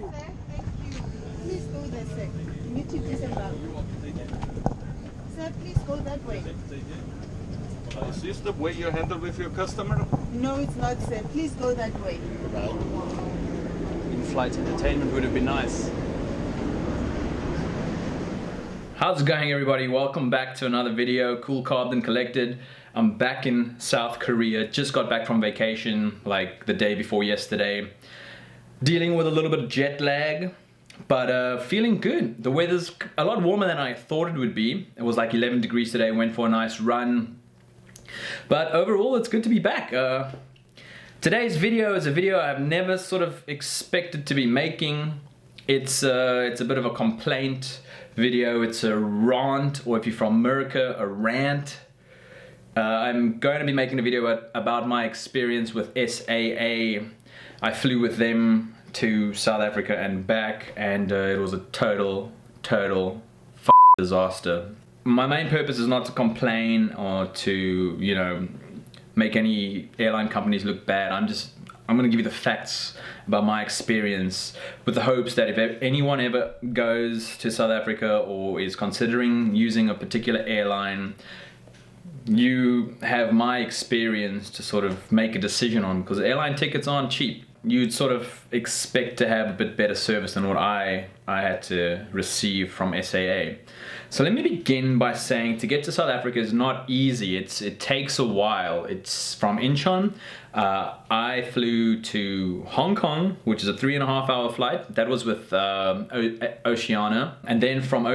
there, sir. Thank you. Please go there, sir. You need to disembark. Sir, please go that way. Is this the way you handle with your customer? No, it's not, sir. Please go that way. In-flight entertainment would have been nice. How's it going, everybody? Welcome back to another video. Cool Carbed and Collected. I'm back in South Korea. Just got back from vacation like the day before yesterday. Dealing with a little bit of jet lag, but feeling good. The weather's a lot warmer than I thought it would be. It was like 11 degrees today. Went for a nice run. But overall, it's good to be back. Today's video is a video I've never sort of expected to be making. It's a bit of a complaint video. It's a rant, or if you're from America, a rant. I'm going to be making a video about my experience with SAA. I flew with them to South Africa and back, and it was a total disaster. My main purpose is not to complain or to, you know, make any airline companies look bad. I'm gonna give you the facts about my experience, with the hopes that if anyone ever goes to South Africa or is considering using a particular airline, you have my experience to sort of make a decision on, because airline tickets aren't cheap. You'd sort of expect to have a bit better service than what I had to receive from SAA. So let me begin by saying to get to South Africa is not easy. It takes a while. It's from Incheon. I flew to Hong Kong, which is a 3.5 hour flight. That was with Oceania. And then from the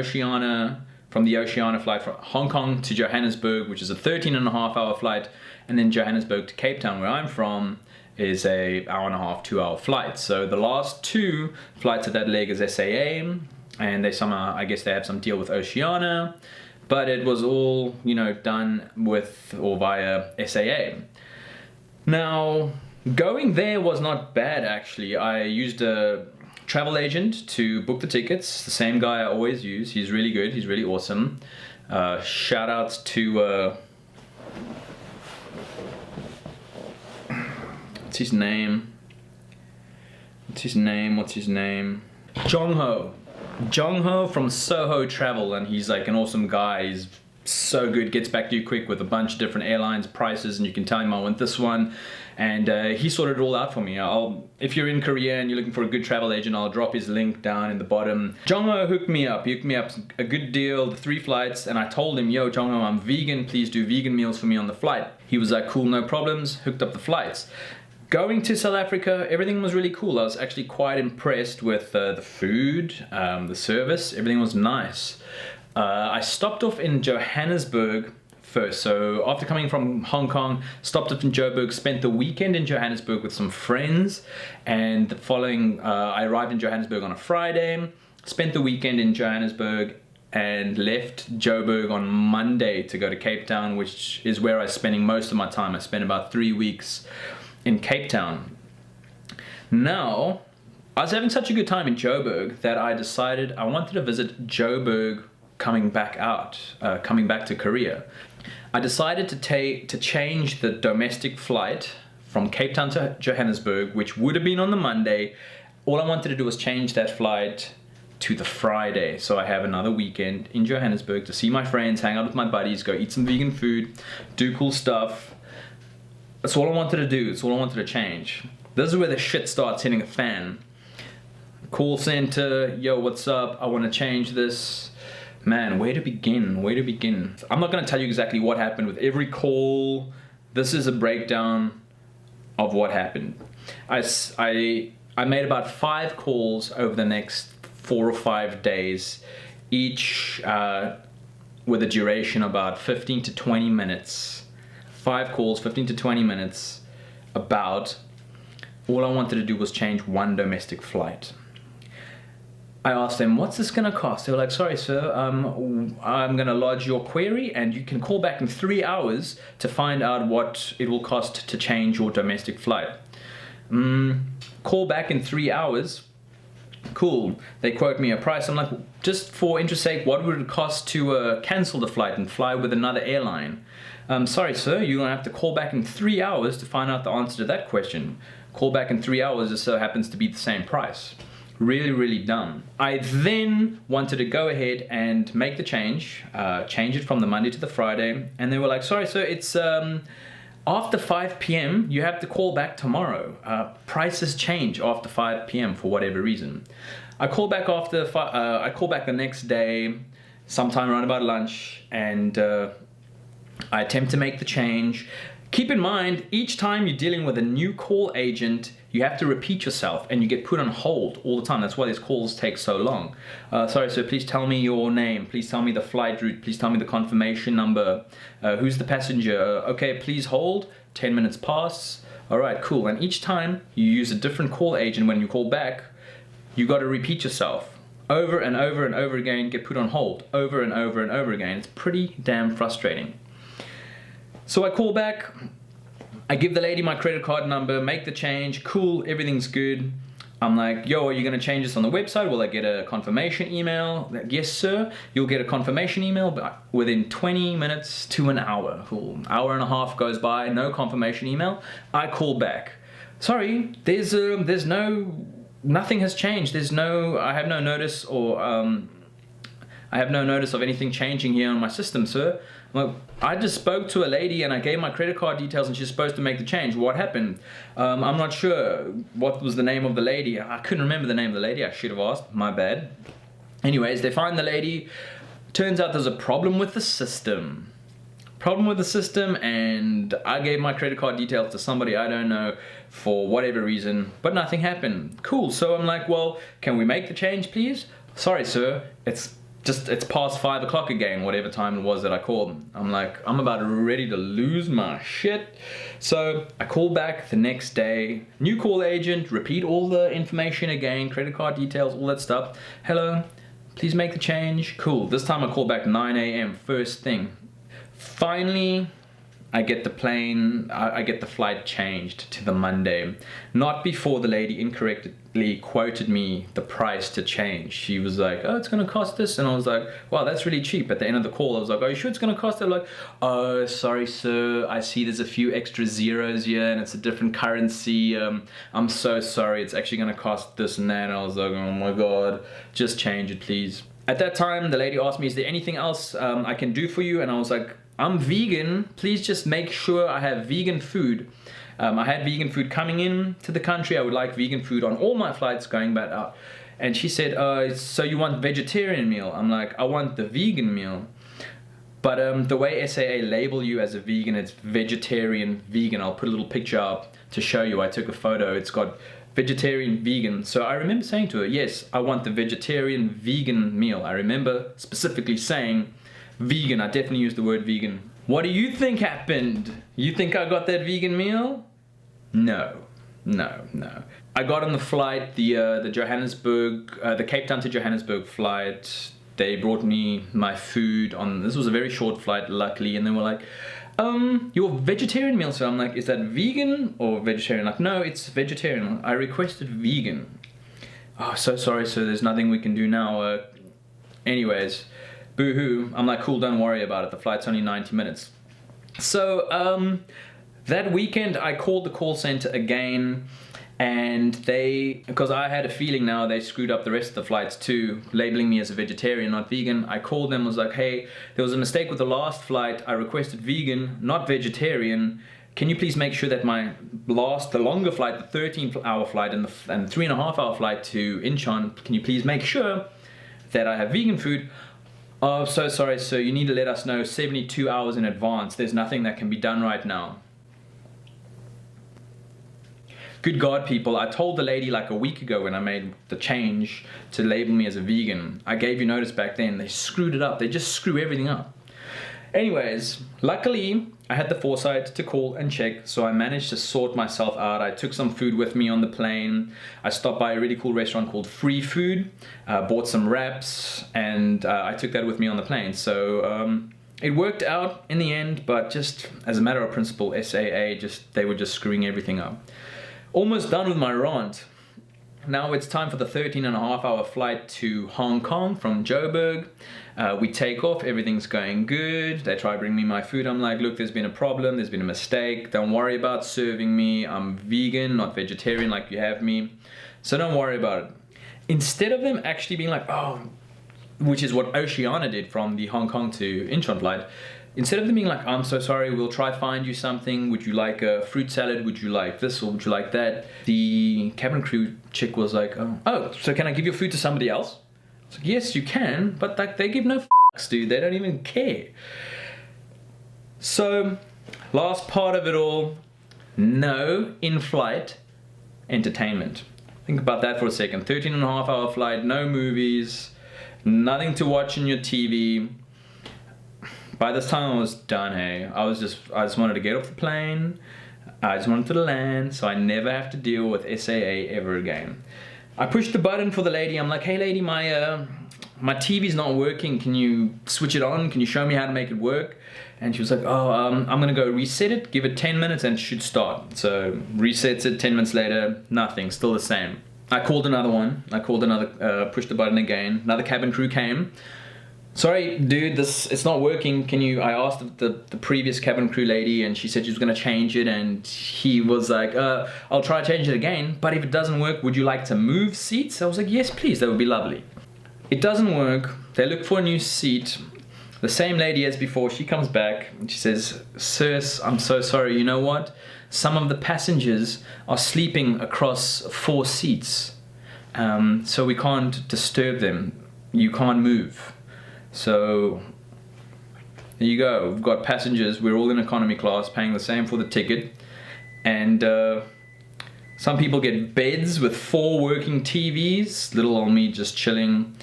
Oceania flight from Hong Kong to Johannesburg, which is a 13.5 hour flight. And then Johannesburg to Cape Town, where I'm from, is a 1.5 to 2 hour flight. So the last two flights of that leg is SAA, and they somehow, I guess they have some deal with Oceania, but it was all, you know, done with or via SAA. Now, going there was not bad actually. I used a travel agent to book the tickets, the same guy I always use. He's really good, he's really awesome. Shout outs to what's his name? Jong-ho from Soho Travel, and he's like an awesome guy. He's so good, gets back to you quick with a bunch of different airlines, prices, and you can tell him I want this one. And he sorted it all out for me. If you're in Korea and you're looking for a good travel agent, I'll drop his link down in the bottom. Jong-ho hooked me up a good deal, the 3 flights, and I told him, yo, Jong-ho, I'm vegan, please do vegan meals for me on the flight. He was like, cool, no problems, hooked up the flights. Going to South Africa, everything was really cool. I was actually quite impressed with the food, the service, everything was nice. I stopped off in Johannesburg first. So after coming from Hong Kong, stopped off in Joburg, spent the weekend in Johannesburg with some friends, and the following, I arrived in Johannesburg on a Friday, spent the weekend in Johannesburg, and left Joburg on Monday to go to Cape Town, which is where I was spending most of my time. I spent about 3 weeks in Cape Town. Now, I was having such a good time in Joburg that I decided I wanted to visit Joburg coming back to Korea. I decided to change the domestic flight from Cape Town to Johannesburg, which would have been on the Monday. All I wanted to do was change that flight to the Friday, so I have another weekend in Johannesburg to see my friends, hang out with my buddies, go eat some vegan food, do cool stuff. That's all I wanted to do. That's all I wanted to change. This is where the shit starts hitting a fan. Call center, yo, what's up? I want to change this. Man, where to begin? Where to begin? I'm not going to tell you exactly what happened with every call. This is a breakdown of what happened. I made about 5 calls over the next 4 or 5 days, each with a duration about 15 to 20 minutes. 5 calls, 15 to 20 minutes, about. All I wanted to do was change one domestic flight. I asked them, what's this gonna cost? They were like, sorry sir, I'm gonna lodge your query and you can call back in 3 hours to find out what it will cost to change your domestic flight. Call back in 3 hours. Cool. They quote me a price. I'm like, just for interest sake, what would it cost to cancel the flight and fly with another airline? Sorry sir, you're gonna have to call back in 3 hours to find out the answer to that question. Call back in 3 hours, it so happens to be the same price. Really, really dumb. I then wanted to go ahead and make the change it from the Monday to the Friday, and they were like, sorry sir, it's after 5 p.m. you have to call back tomorrow. Prices change after 5 p.m. for whatever reason. I call back the next day, sometime around about lunch, and I attempt to make the change. Keep in mind, each time you're dealing with a new call agent, you have to repeat yourself and you get put on hold all the time. That's why these calls take so long. Sorry, sir, please tell me your name. Please tell me the flight route. Please tell me the confirmation number. Who's the passenger? Okay, please hold. 10 minutes pass. All right, cool. And each time you use a different call agent when you call back, you got to repeat yourself over and over and over again, get put on hold over and over and over again. It's pretty damn frustrating. So I call back, I give the lady my credit card number, make the change, cool, everything's good. I'm like, yo, are you gonna change this on the website? Will I get a confirmation email? Like, yes, sir, you'll get a confirmation email but within 20 minutes to an hour. Cool. Hour and a half goes by, no confirmation email. I call back. Sorry, there's nothing has changed. I have no notice of anything changing here on my system, sir. Well, I just spoke to a lady and I gave my credit card details and she's supposed to make the change. What happened? I'm not sure. What was the name of the lady? I couldn't remember the name of the lady. I should have asked. My bad. Anyways, they find the lady. Turns out there's a problem with the system. And I gave my credit card details to somebody I don't know for whatever reason, but nothing happened. Cool. So I'm like, well, can we make the change, please? Sorry, sir. It's past 5 o'clock again, whatever time it was that I called. I'm like, I'm about ready to lose my shit. So I call back the next day, new call agent, repeat all the information again, credit card details, all that stuff. Hello, please make the change. Cool. This time I call back 9 a.m. first thing. Finally, I get the flight changed to the Monday. Not before the lady incorrectly quoted me the price to change. She was like, oh, it's gonna cost this. And I was like, wow, that's really cheap. At the end of the call, I was like, are you sure it's gonna cost that? Like, oh, sorry, sir. I see there's a few extra zeros here and it's a different currency. I'm so sorry. It's actually gonna cost this and that. And I was like, oh my God, just change it, please. At that time, the lady asked me, is there anything else I can do for you? And I was like, I'm vegan, please just make sure I have vegan food. I had vegan food coming in to the country. I would like vegan food on all my flights going back out. And she said, so you want vegetarian meal? I'm like, I want the vegan meal. But the way SAA label you as a vegan, it's vegetarian vegan. I'll put a little picture up to show you. I took a photo. It's got vegetarian vegan. So I remember saying to her, yes, I want the vegetarian vegan meal. I remember specifically saying vegan. I definitely used the word vegan. What do you think happened? You think I got that vegan meal? No. I got on the flight, the Johannesburg, the Cape Town to Johannesburg flight. They brought me my food on, this was a very short flight, luckily, and they were like, your vegetarian meal, so I'm like, is that vegan or vegetarian? Like, no, it's vegetarian. I requested vegan. Oh, so sorry, sir, there's nothing we can do now. Anyways, boo-hoo. I'm like, cool, don't worry about it. The flight's only 90 minutes. So, that weekend I called the call center again, and because I had a feeling now they screwed up the rest of the flights too, labeling me as a vegetarian, not vegan. I called them, was like, hey, there was a mistake with the last flight. I requested vegan, not vegetarian. Can you please make sure that the longer flight, the 13-hour flight and the 3.5-hour flight to Incheon, can you please make sure that I have vegan food? Oh, so sorry, sir, you need to let us know 72 hours in advance. There's nothing that can be done right now. Good God, people, I told the lady like a week ago when I made the change to label me as a vegan. I gave you notice back then. They screwed it up. They just screw everything up. Anyways, luckily, I had the foresight to call and check, so I managed to sort myself out. I took some food with me on the plane. I stopped by a really cool restaurant called Free Food, bought some wraps, and I took that with me on the plane. So it worked out in the end, but just as a matter of principle, SAA, they were just screwing everything up. Almost done with my rant. Now it's time for the 13.5-hour flight to Hong Kong from Joburg. We take off, everything's going good. They try to bring me my food. I'm like, look, there's been a problem, there's been a mistake. Don't worry about serving me. I'm vegan, not vegetarian like you have me. So don't worry about it. instead of them actually being like, oh, which is what Oceania did from the Hong Kong to Incheon flight, instead of them being like, I'm so sorry, we'll try find you something, would you like a fruit salad, would you like this, or would you like that, the cabin crew chick was like, oh, so can I give your food to somebody else? I was like, yes, you can, but like, they give no fucks, dude, they don't even care. So, last part of it all, no in-flight entertainment. Think about that for a second. 13.5-hour flight, no movies, nothing to watch on your TV. By this time I was done, hey. I just wanted to get off the plane. I just wanted to land so I never have to deal with SAA ever again. I pushed the button for the lady. I'm like, hey lady, my TV's not working. Can you switch it on? Can you show me how to make it work? And she was like, oh, I'm gonna go reset it, give it 10 minutes and it should start. So resets it, 10 minutes later, nothing, still the same. I called another one. Pushed the button again. Another cabin crew came. Sorry, dude, it's not working. I asked the previous cabin crew lady and she said she was gonna change it, and he was like, I'll try to change it again, but if it doesn't work, would you like to move seats? I was like, yes, please, that would be lovely. It doesn't work. They look for a new seat. The same lady as before, she comes back and she says, sirs, I'm so sorry, you know what? Some of the passengers are sleeping across 4 seats, so we can't disturb them. You can't move. So, there you go. We've got passengers, we're all in economy class, paying the same for the ticket, and some people get beds with 4 working TVs, little old me just chilling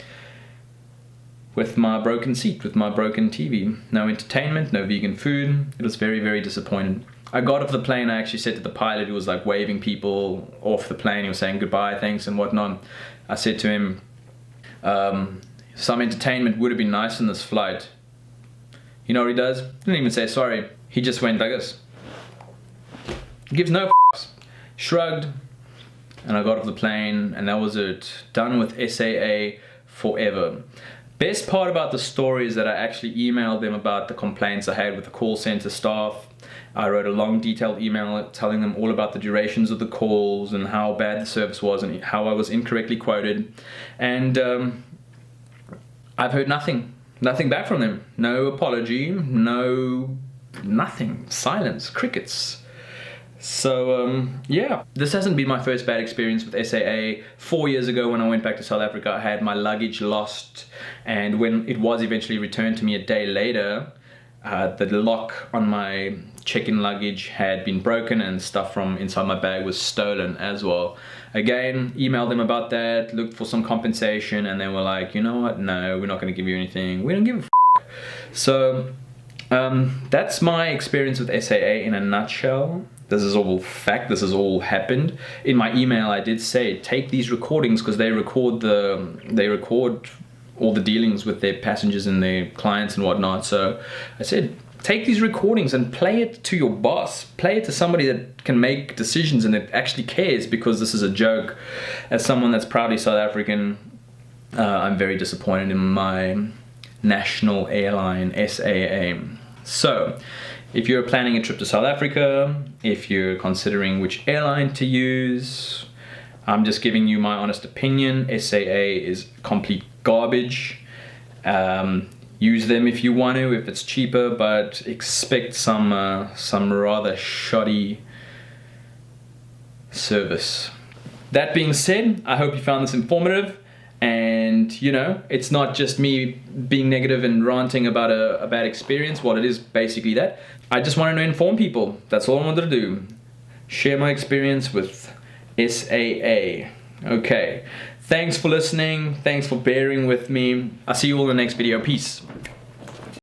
with my broken seat, with my broken TV. No entertainment, no vegan food. It was very, very disappointing. I got off the plane, I actually said to the pilot who was like waving people off the plane, he was saying goodbye, thanks and whatnot. I said to him, some entertainment would have been nice in this flight. You know what he does? Didn't even say sorry. He just went like this. Gives no fucks. Shrugged, and I got off the plane, and that was it. Done with SAA forever. Best part about the story is that I actually emailed them about the complaints I had with the call center staff. I wrote a long detailed email telling them all about the durations of the calls and how bad the service was and how I was incorrectly quoted. And I've heard nothing back from them. No apology, nothing. Silence, crickets. So yeah, this hasn't been my first bad experience with SAA. 4 years ago when I went back to South Africa, I had my luggage lost, and when it was eventually returned to me a day later, the lock on my check-in luggage had been broken and stuff from inside my bag was stolen as well. Again, emailed them about that, looked for some compensation, and they were like, you know what, no, we're not going to give you anything, we don't give a f***. So that's my experience with SAA in a nutshell. This is all fact, this has all happened. In my email I did say, take these recordings, because they record all the dealings with their passengers and their clients and whatnot. So I said, take these recordings and play it to your boss. Play it to somebody that can make decisions and that actually cares, because this is a joke. As someone that's proudly South African, I'm very disappointed in my national airline, SAA. So, if you're planning a trip to South Africa, if you're considering which airline to use, I'm just giving you my honest opinion. SAA is complete garbage. Use them if you want to, if it's cheaper, but expect some rather shoddy service. That being said, I hope you found this informative. And you know, it's not just me being negative and ranting about a bad experience. Well, it is basically that. I just wanted to inform people. That's all I wanted to do. Share my experience with SAA. Okay. Thanks for listening. Thanks for bearing with me. I'll see you all in the next video. Peace.